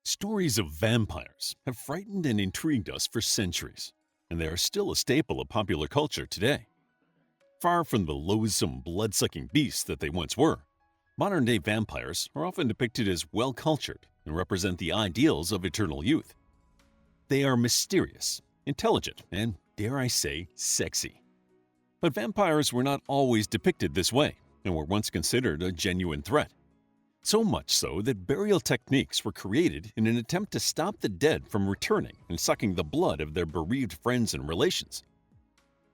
Stories of vampires have frightened and intrigued us for centuries, and they are still a staple of popular culture today. Far from the loathsome, blood-sucking beasts that they once were, modern-day vampires are often depicted as well-cultured and represent the ideals of eternal youth. They are mysterious, intelligent, and, dare I say, sexy. But vampires were not always depicted this way and were once considered a genuine threat. So much so that burial techniques were created in an attempt to stop the dead from returning and sucking the blood of their bereaved friends and relations.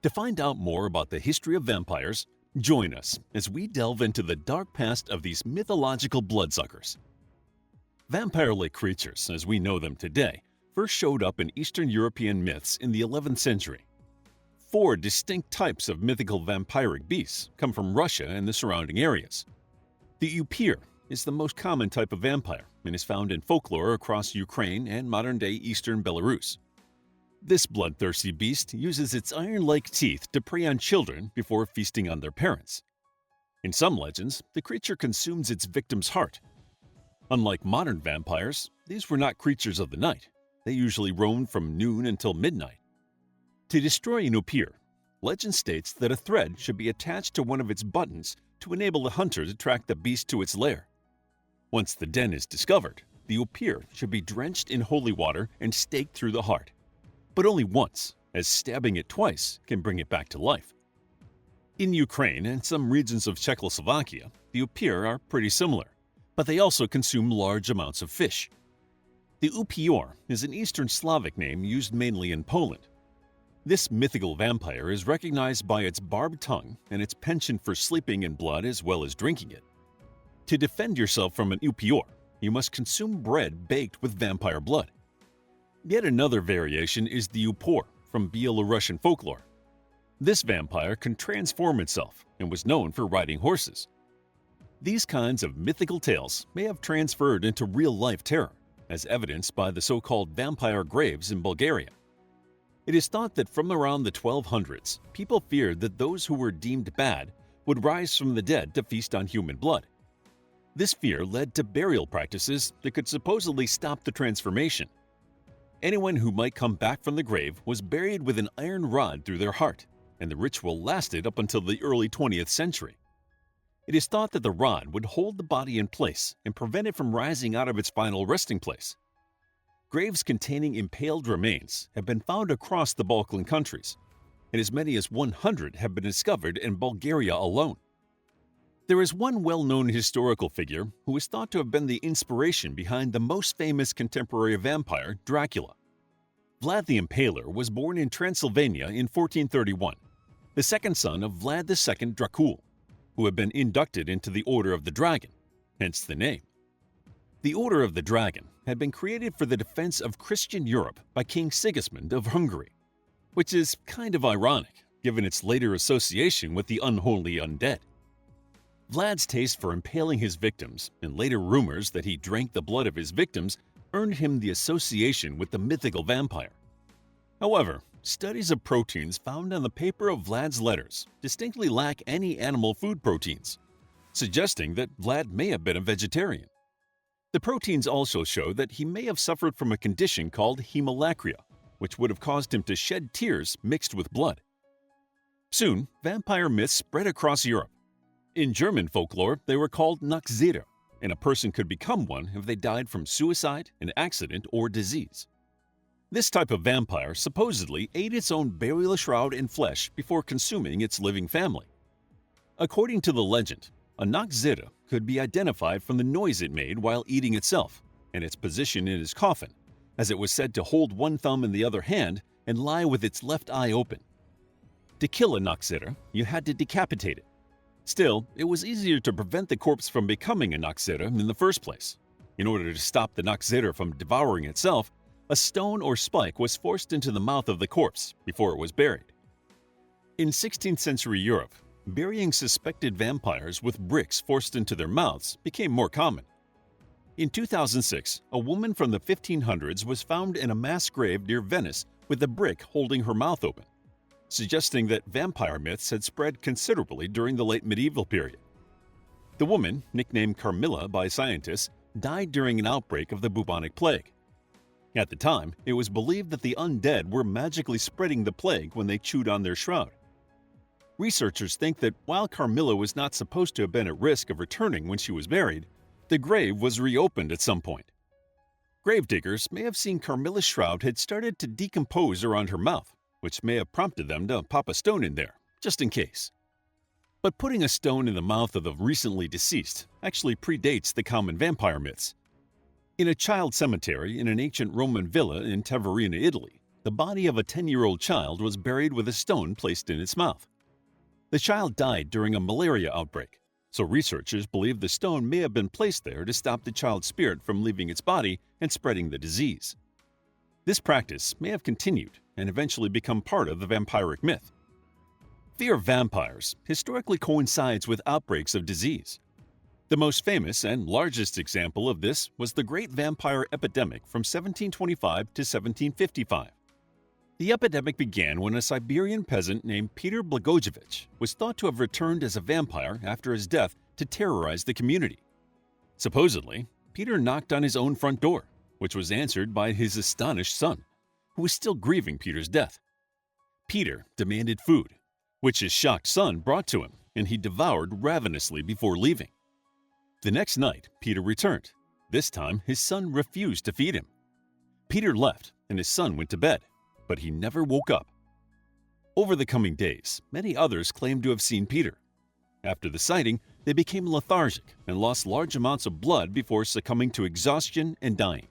To find out more about the history of vampires, join us as we delve into the dark past of these mythological bloodsuckers. Vampire-like creatures, as we know them today, first showed up in Eastern European myths in the 11th century. Four distinct types of mythical vampiric beasts come from Russia and the surrounding areas. The Upir is the most common type of vampire and is found in folklore across Ukraine and modern-day eastern Belarus. This bloodthirsty beast uses its iron-like teeth to prey on children before feasting on their parents. In some legends, the creature consumes its victim's heart. Unlike modern vampires, these were not creatures of the night. They usually roamed from noon until midnight. To destroy an Upir, legend states that a thread should be attached to one of its buttons to enable the hunter to track the beast to its lair. Once the den is discovered, the Upir should be drenched in holy water and staked through the heart. But only once, as stabbing it twice can bring it back to life. In Ukraine and some regions of Czechoslovakia, the Upir are pretty similar, but they also consume large amounts of fish. The Upior is an Eastern Slavic name used mainly in Poland. This mythical vampire is recognized by its barbed tongue and its penchant for sleeping in blood as well as drinking it. To defend yourself from an Upior, you must consume bread baked with vampire blood. Yet another variation is the Upor from Belarusian folklore. This vampire can transform itself and was known for riding horses. These kinds of mythical tales may have transferred into real-life terror, as evidenced by the so-called vampire graves in Bulgaria. It is thought that from around the 1200s, people feared that those who were deemed bad would rise from the dead to feast on human blood. This fear led to burial practices that could supposedly stop the transformation. Anyone who might come back from the grave was buried with an iron rod through their heart, and the ritual lasted up until the early 20th century. It is thought that the rod would hold the body in place and prevent it from rising out of its final resting place. Graves containing impaled remains have been found across the Balkan countries, and as many as 100 have been discovered in Bulgaria alone. There is one well-known historical figure who is thought to have been the inspiration behind the most famous contemporary vampire, Dracula. Vlad the Impaler was born in Transylvania in 1431, the second son of Vlad II Dracul, who had been inducted into the Order of the Dragon, hence the name. The Order of the Dragon had been created for the defense of Christian Europe by King Sigismund of Hungary, which is kind of ironic given its later association with the unholy undead. Vlad's taste for impaling his victims and later rumors that he drank the blood of his victims earned him the association with the mythical vampire. However, studies of proteins found on the paper of Vlad's letters distinctly lack any animal food proteins, suggesting that Vlad may have been a vegetarian. The proteins also show that he may have suffered from a condition called hemolacria, which would have caused him to shed tears mixed with blood. Soon, vampire myths spread across Europe. In German folklore, they were called Nachtsitter, and a person could become one if they died from suicide, an accident, or disease. This type of vampire supposedly ate its own burial shroud and flesh before consuming its living family. According to the legend, a Nachtsitter could be identified from the noise it made while eating itself and its position in its coffin, as it was said to hold one thumb in the other hand and lie with its left eye open. To kill a Nachtsitter, you had to decapitate it. Still, it was easier to prevent the corpse from becoming a Nachtsitter in the first place. In order to stop the Nachtsitter from devouring itself, a stone or spike was forced into the mouth of the corpse before it was buried. In 16th century Europe, burying suspected vampires with bricks forced into their mouths became more common. In 2006, a woman from the 1500s was found in a mass grave near Venice with a brick holding her mouth open, suggesting that vampire myths had spread considerably during the late medieval period. The woman, nicknamed Carmilla by scientists, died during an outbreak of the bubonic plague. At the time, it was believed that the undead were magically spreading the plague when they chewed on their shroud. Researchers think that while Carmilla was not supposed to have been at risk of returning when she was married, the grave was reopened at some point. Gravediggers may have seen Carmilla's shroud had started to decompose around her mouth, which may have prompted them to pop a stone in there, just in case. But putting a stone in the mouth of the recently deceased actually predates the common vampire myths. In a child cemetery in an ancient Roman villa in Taverna, Italy, the body of a 10-year-old child was buried with a stone placed in its mouth. The child died during a malaria outbreak, so researchers believe the stone may have been placed there to stop the child's spirit from leaving its body and spreading the disease. This practice may have continued and eventually become part of the vampiric myth. Fear of vampires historically coincides with outbreaks of disease. The most famous and largest example of this was the Great Vampire Epidemic from 1725 to 1755. The epidemic began when a Siberian peasant named Peter Blagojevich was thought to have returned as a vampire after his death to terrorize the community. Supposedly, Peter knocked on his own front door, which was answered by his astonished son, who was still grieving Peter's death. Peter demanded food, which his shocked son brought to him, and he devoured ravenously before leaving. The next night, Peter returned. This time, his son refused to feed him. Peter left, and his son went to bed, but he never woke up. Over the coming days, many others claimed to have seen Peter. After the sighting, they became lethargic and lost large amounts of blood before succumbing to exhaustion and dying.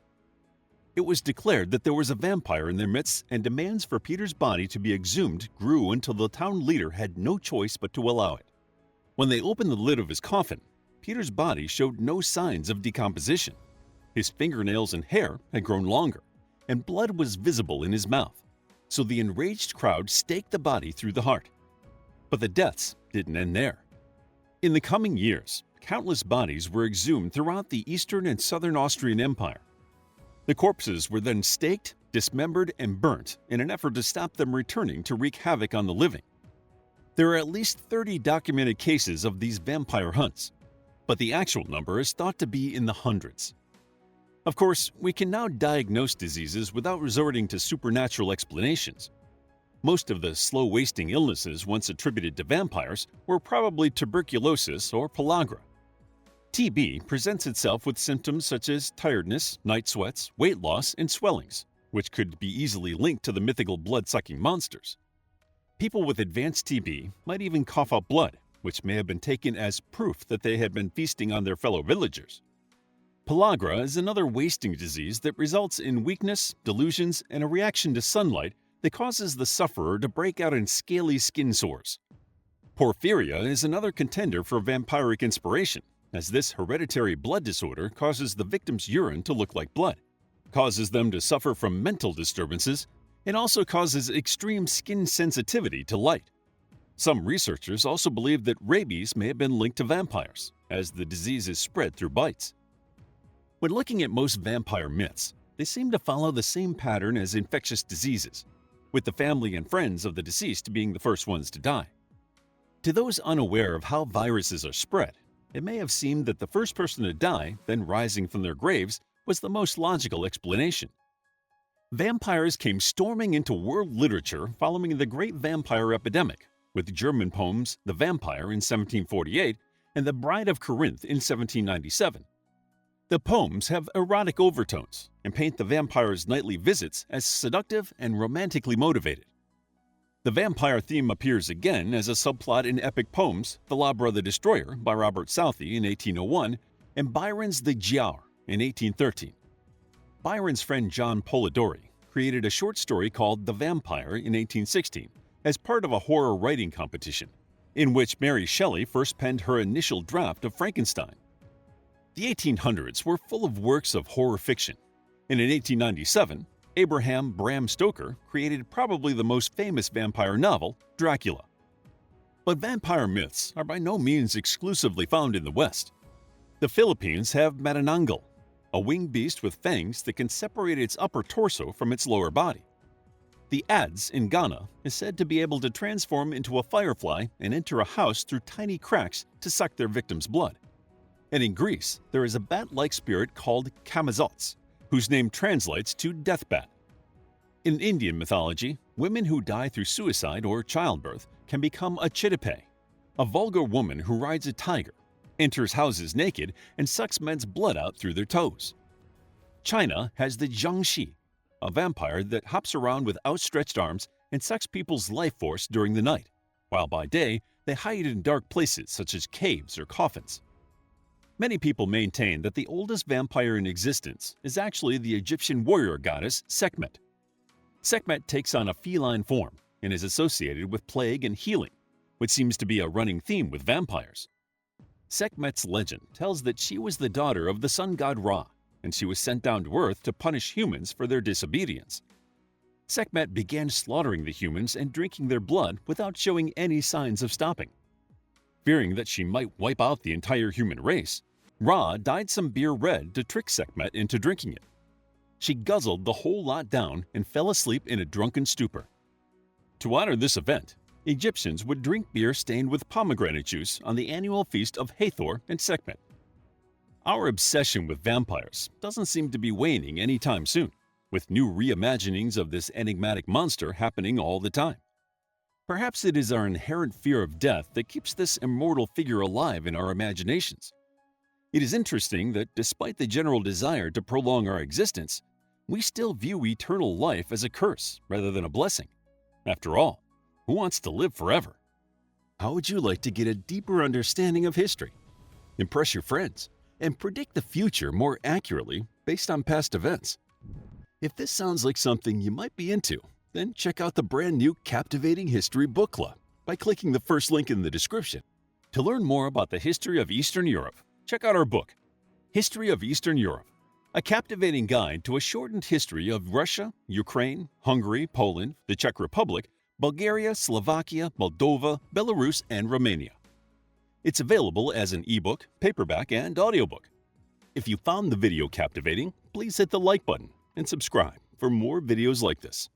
It was declared that there was a vampire in their midst, and demands for Peter's body to be exhumed grew until the town leader had no choice but to allow it. When they opened the lid of his coffin, Peter's body showed no signs of decomposition. His fingernails and hair had grown longer, and blood was visible in his mouth, so the enraged crowd staked the body through the heart. But the deaths didn't end there. In the coming years, countless bodies were exhumed throughout the Eastern and Southern Austrian Empire. The corpses were then staked, dismembered, and burnt in an effort to stop them returning to wreak havoc on the living. There are at least 30 documented cases of these vampire hunts, but the actual number is thought to be in the hundreds. Of course, we can now diagnose diseases without resorting to supernatural explanations. Most of the slow-wasting illnesses once attributed to vampires were probably tuberculosis or pellagra. TB presents itself with symptoms such as tiredness, night sweats, weight loss, and swellings, which could be easily linked to the mythical blood-sucking monsters. People with advanced TB might even cough up blood, which may have been taken as proof that they had been feasting on their fellow villagers. Pellagra is another wasting disease that results in weakness, delusions, and a reaction to sunlight that causes the sufferer to break out in scaly skin sores. Porphyria is another contender for vampiric inspiration, as this hereditary blood disorder causes the victim's urine to look like blood, causes them to suffer from mental disturbances, and also causes extreme skin sensitivity to light. Some researchers also believe that rabies may have been linked to vampires, as the disease is spread through bites. When looking at most vampire myths, they seem to follow the same pattern as infectious diseases, with the family and friends of the deceased being the first ones to die. To those unaware of how viruses are spread, it may have seemed that the first person to die, then rising from their graves, was the most logical explanation. Vampires came storming into world literature following the Great Vampire Epidemic, with German poems The Vampire in 1748 and The Bride of Corinth in 1797. The poems have erotic overtones and paint the vampire's nightly visits as seductive and romantically motivated. The vampire theme appears again as a subplot in epic poems The Labra the Destroyer by Robert Southey in 1801 and Byron's The Giaour in 1813. Byron's friend John Polidori created a short story called The Vampire in 1816 as part of a horror writing competition, in which Mary Shelley first penned her initial draft of Frankenstein. The 1800s were full of works of horror fiction, and in 1897, Abraham Bram Stoker created probably the most famous vampire novel, Dracula. But vampire myths are by no means exclusively found in the West. The Philippines have Matanangal, a winged beast with fangs that can separate its upper torso from its lower body. The Ads in Ghana is said to be able to transform into a firefly and enter a house through tiny cracks to suck their victim's blood. And in Greece, there is a bat-like spirit called Kamazots, whose name translates to death bat. In Indian mythology, women who die through suicide or childbirth can become a chittipe, a vulgar woman who rides a tiger, enters houses naked, and sucks men's blood out through their toes. China has the Jiangshi, a vampire that hops around with outstretched arms and sucks people's life force during the night, while by day they hide in dark places such as caves or coffins. Many people maintain that the oldest vampire in existence is actually the Egyptian warrior goddess Sekhmet. Sekhmet takes on a feline form and is associated with plague and healing, which seems to be a running theme with vampires. Sekhmet's legend tells that she was the daughter of the sun god Ra, and she was sent down to Earth to punish humans for their disobedience. Sekhmet began slaughtering the humans and drinking their blood without showing any signs of stopping. Fearing that she might wipe out the entire human race, Ra dyed some beer red to trick Sekhmet into drinking it. She guzzled the whole lot down and fell asleep in a drunken stupor. To honor this event, Egyptians would drink beer stained with pomegranate juice on the annual feast of Hathor and Sekhmet. Our obsession with vampires doesn't seem to be waning anytime soon, with new reimaginings of this enigmatic monster happening all the time. Perhaps it is our inherent fear of death that keeps this immortal figure alive in our imaginations. It is interesting that despite the general desire to prolong our existence, we still view eternal life as a curse rather than a blessing. After all, who wants to live forever? How would you like to get a deeper understanding of history, impress your friends, and predict the future more accurately based on past events? If this sounds like something you might be into, then check out the brand new Captivating History Book Club by clicking the first link in the description. To learn more about the history of Eastern Europe, check out our book, History of Eastern Europe, a captivating guide to a shortened history of Russia, Ukraine, Hungary, Poland, the Czech Republic, Bulgaria, Slovakia, Moldova, Belarus, and Romania. It's available as an ebook, paperback, and audiobook. If you found the video captivating, please hit the like button and subscribe for more videos like this.